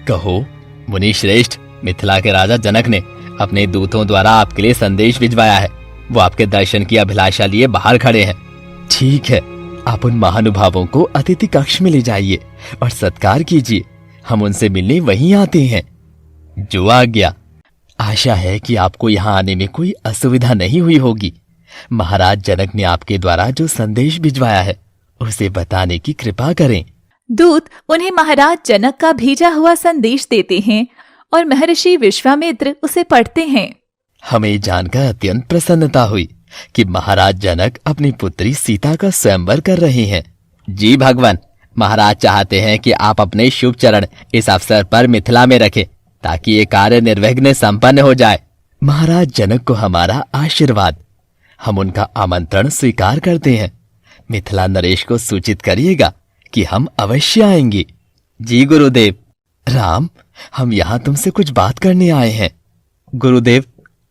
कहो मुनि श्रेष्ठ, मिथिला के राजा जनक ने अपने दूतों द्वारा आपके लिए संदेश भिजवाया है। वो आपके दर्शन की अभिलाषा लिए बाहर खड़े हैं। ठीक है, आप उन महानुभावों को अतिथि कक्ष में ले जाइए और सत्कार कीजिए। हम उनसे मिलने वहीं आते हैं। जो आज्ञा। आशा है कि आपको यहाँ आने में कोई असुविधा नहीं हुई होगी। महाराज जनक ने आपके द्वारा जो संदेश भिजवाया है उसे बताने की कृपा करें। दूत उन्हें महाराज जनक का भेजा हुआ संदेश देते हैं और महर्षि विश्वामित्र उसे पढ़ते हैं। हमें जानकर अत्यंत प्रसन्नता हुई कि महाराज जनक अपनी पुत्री सीता का स्वयंवर कर रहे हैं। जी भगवान, महाराज चाहते हैं कि आप अपने शुभ चरण इस अवसर पर मिथिला में रखें ताकि ये कार्य निर्विघ्न संपन्न हो जाए। महाराज जनक को हमारा आशीर्वाद। हम उनका आमंत्रण स्वीकार करते हैं। मिथिला नरेश को सूचित करिएगा कि हम अवश्य आएंगे। जी गुरुदेव। राम, हम यहाँ तुमसे कुछ बात करने आए हैं। गुरुदेव,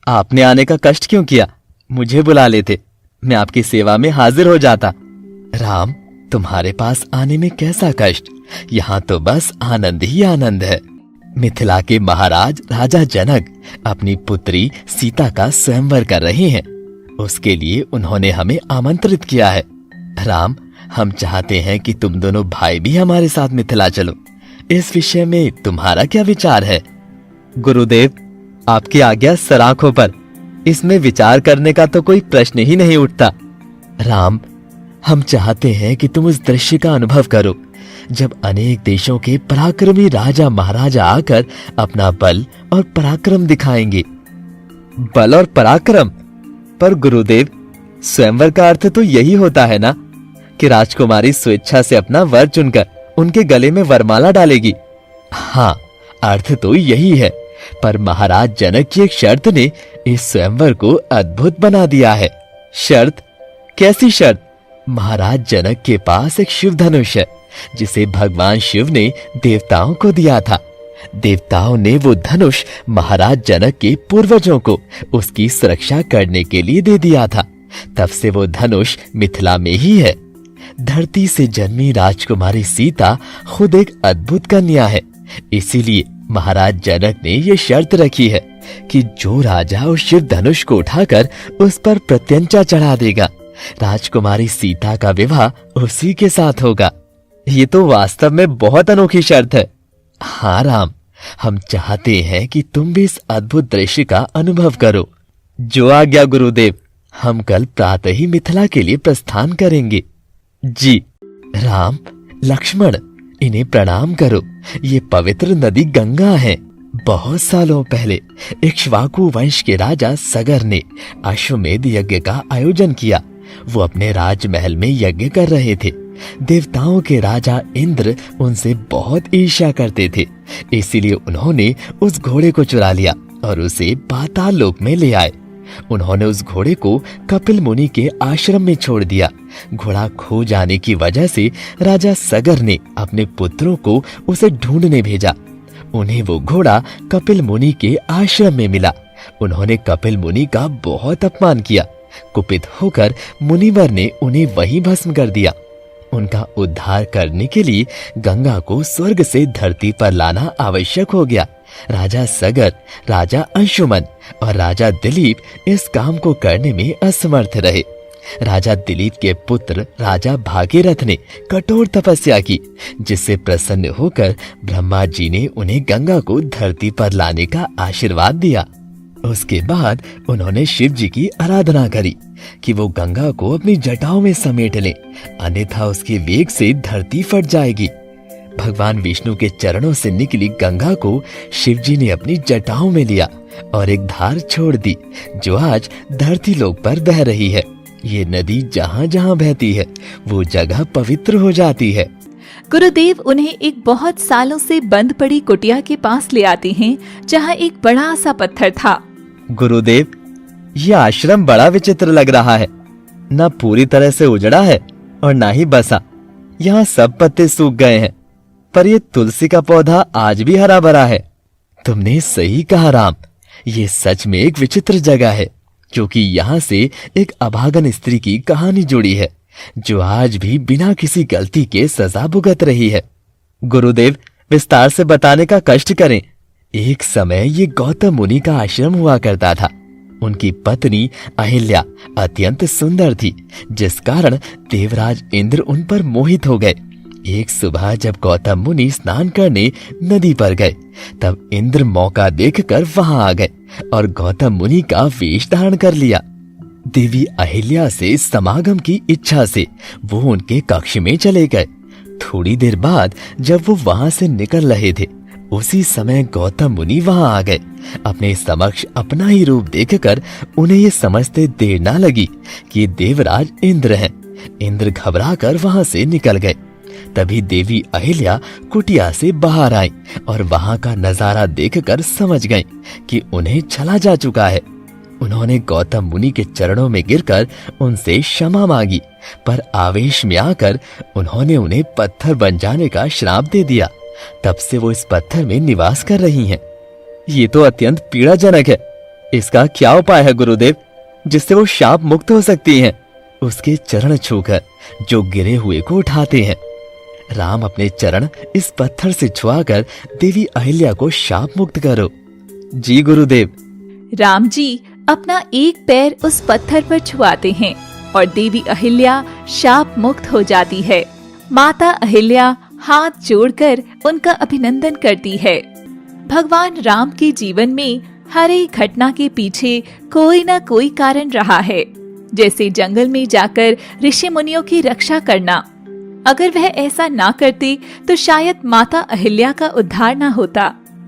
आपने आने का कष्ट क्यों किया? मुझे बुला लेते, मैं आपकी सेवा में हाजिर हो जाता। राम, तुम्हारे पास आने में कैसा कष्ट? यहाँ तो बस आनंद ही आनंद है। मिथिला के महाराज राजा जनक अपनी पुत्री सीता का स्वयंवर कर रहे हैं। उसके लिए उन्होंने हमें आमंत्रित किया है। राम, हम चाहते हैं कि तुम दोनों भाई भी हमारे साथ मिथिला चलो। इस विषय में तुम्हारा क्या विचार है? गुरुदेव, आपकी आज्ञा सराखों पर। इसमें विचार करने का तो कोई प्रश्न ही नहीं उठता। राम, हम चाहते हैं कि तुम उस दृश्य का अनुभव करो जब अनेक देशों के पराक्रमी राजा महाराजा आकर अपना बल और पराक्रम दिखाएंगे। बल और पराक्रम? पर गुरुदेव, स्वयंवर का अर्थ तो यही होता है ना कि राजकुमारी स्वेच्छा से अपना वर चुनकर उनके गले में वरमाला डालेगी। हाँ, अर्थ तो यही है, पर महाराज जनक की एक शर्त ने इस स्वयंवर को अद्भुत बना दिया है। शर्त? कैसी शर्त? महाराज जनक के पास एक शिव धनुष है जिसे भगवान शिव ने देवताओं को दिया था। देवताओं ने वो धनुष महाराज जनक के पूर्वजों को उसकी सुरक्षा करने के लिए दे दिया था। तब से वो धनुष मिथिला में ही है। धरती से जन्मी राजकुमारी सीता खुद एक अद्भुत कन्या है। इसीलिए महाराज जनक ने ये शर्त रखी है कि जो राजा उस शिव धनुष को उठाकर उस पर प्रत्यंचा चढ़ा देगा, राजकुमारी सीता का विवाह उसी के साथ होगा। ये तो वास्तव में बहुत अनोखी शर्त है। हाँ राम, हम चाहते हैं कि तुम भी इस अद्भुत दृश्य का अनुभव करो। जो आज्ञा गुरुदेव। हम कल प्रातः ही मिथिला के लिए प्रस्थान करेंगे। जी। राम, लक्ष्मण, इन्हें प्रणाम करो। ये पवित्र नदी गंगा है। बहुत सालों पहले इक्ष्वाकु वंश के राजा सगर ने अश्वमेध यज्ञ का आयोजन किया। वो अपने राजमहल में यज्ञ कर रहे थे। देवताओं के राजा इंद्र उनसे बहुत ईर्ष्या करते थे, इसीलिए उन्होंने उस घोड़े को चुरा लिया और उसे पाताल लोक में ले आए। उन्होंने उस घोड़े को कपिल मुनि के आश्रम में छोड़ दिया। घोड़ा खो जाने की वजह से राजा सगर ने अपने पुत्रों को उसे ढूंढने भेजा। उन्हें वो घोड़ा कपिल मुनि के आश्रम में मिला। उन्होंने कपिल मुनि का बहुत अपमान किया। कुपित होकर मुनिवर ने उन्हें वहीं भस्म कर दिया। उनका उद्धार करने के लिए गंगा को स्वर्ग से धरती पर लाना आवश्यक हो गया। राजा सगर, राजा अंशुमन और राजा दिलीप इस काम को करने में असमर्थ रहे। राजा दिलीप के पुत्र राजा भागीरथ ने कठोर तपस्या की, जिससे प्रसन्न होकर ब्रह्मा जी ने उन्हें गंगा को धरती पर लाने का आशीर्वाद दिया। उसके बाद उन्होंने शिव जी की आराधना करी कि वो गंगा को अपनी जटाओं में समेट लें, अन्यथा उसके वेग से धरती फट जाएगी। भगवान विष्णु के चरणों से निकली गंगा को शिव जी ने अपनी जटाओं में लिया और एक धार छोड़ दी, जो आज धरती लोक पर बह रही है। ये नदी जहाँ जहाँ बहती है वो जगह पवित्र हो जाती है। गुरुदेव उन्हें एक बहुत सालों से बंद पड़ी कुटिया के पास ले आते हैं, जहाँ एक बड़ा सा पत्थर था। गुरुदेव, ये आश्रम बड़ा विचित्र लग रहा है। न पूरी तरह से उजड़ा है और ना ही बसा। यहाँ सब पत्ते सूख गए हैं, पर ये तुलसी का पौधा आज भी हरा भरा है। तुमने सही कहा राम, ये सच में एक विचित्र जगह है, क्योंकि यहाँ से एक अभागन स्त्री की कहानी जुड़ी है, जो आज भी बिना किसी गलती के सजा भुगत रही है। गुरुदेव, विस्तार से बताने का कष्ट करें। एक समय ये गौतम मुनि का आश्रम हुआ करता था। उनकी पत्नी अहिल्या अत्यंत सुंदर थी, जिस कारण देवराज इंद्र उन पर मोहित हो गए। एक सुबह जब गौतम मुनि स्नान करने नदी पर गए, तब इंद्र मौका देखकर वहां आ गए और गौतम मुनि का वेश धारण कर लिया। देवी अहिल्या से समागम की इच्छा से वो उनके कक्ष में चले गए। थोड़ी देर बाद जब वो वहां से निकल रहे थे, उसी समय गौतम मुनि वहां आ गए। अपने समक्ष अपना ही रूप देखकर उन्हें ये समझते देर ना लगी कि देवराज इंद्र हैं। इंद्र घबराकर वहां से निकल गए। तभी देवी अहिल्या कुटिया से बाहर आई और वहां का नजारा देखकर समझ गईं कि उन्हें छला जा चुका है। उन्होंने गौतम मुनि के चरणों में गिरकर उनसे क्षमा मांगी, पर आवेश में आकर उन्होंने उन्हें पत्थर बन जाने का श्राप दे दिया। तब से वो इस पत्थर में निवास कर रही हैं। ये तो अत्यंत पीड़ाजनक है। इसका क्या उपाय है गुरुदेव, जिससे वो शाप मुक्त हो सकती हैं? उसके चरण छूकर जो गिरे हुए को उठाते हैं। राम अपने चरण इस पत्थर से छुआकर देवी अहिल्या को शाप मुक्त करो। जी गुरुदेव। राम जी अपना एक पैर उस पत्थर पर छुआते हैं और देवी अहिल्या शाप मुक्त हो जाती है। माता अहिल्या हाथ जोड़कर उनका अभिनंदन करती है। भगवान राम के जीवन में हर एक घटना के पीछे कोई न कोई कारण रहा है, जैसे जंगल में जाकर ऋषि मुनियों की रक्षा करना। अगर वह ऐसा ना करते तो शायद माता अहिल्या का उद्धार न होता।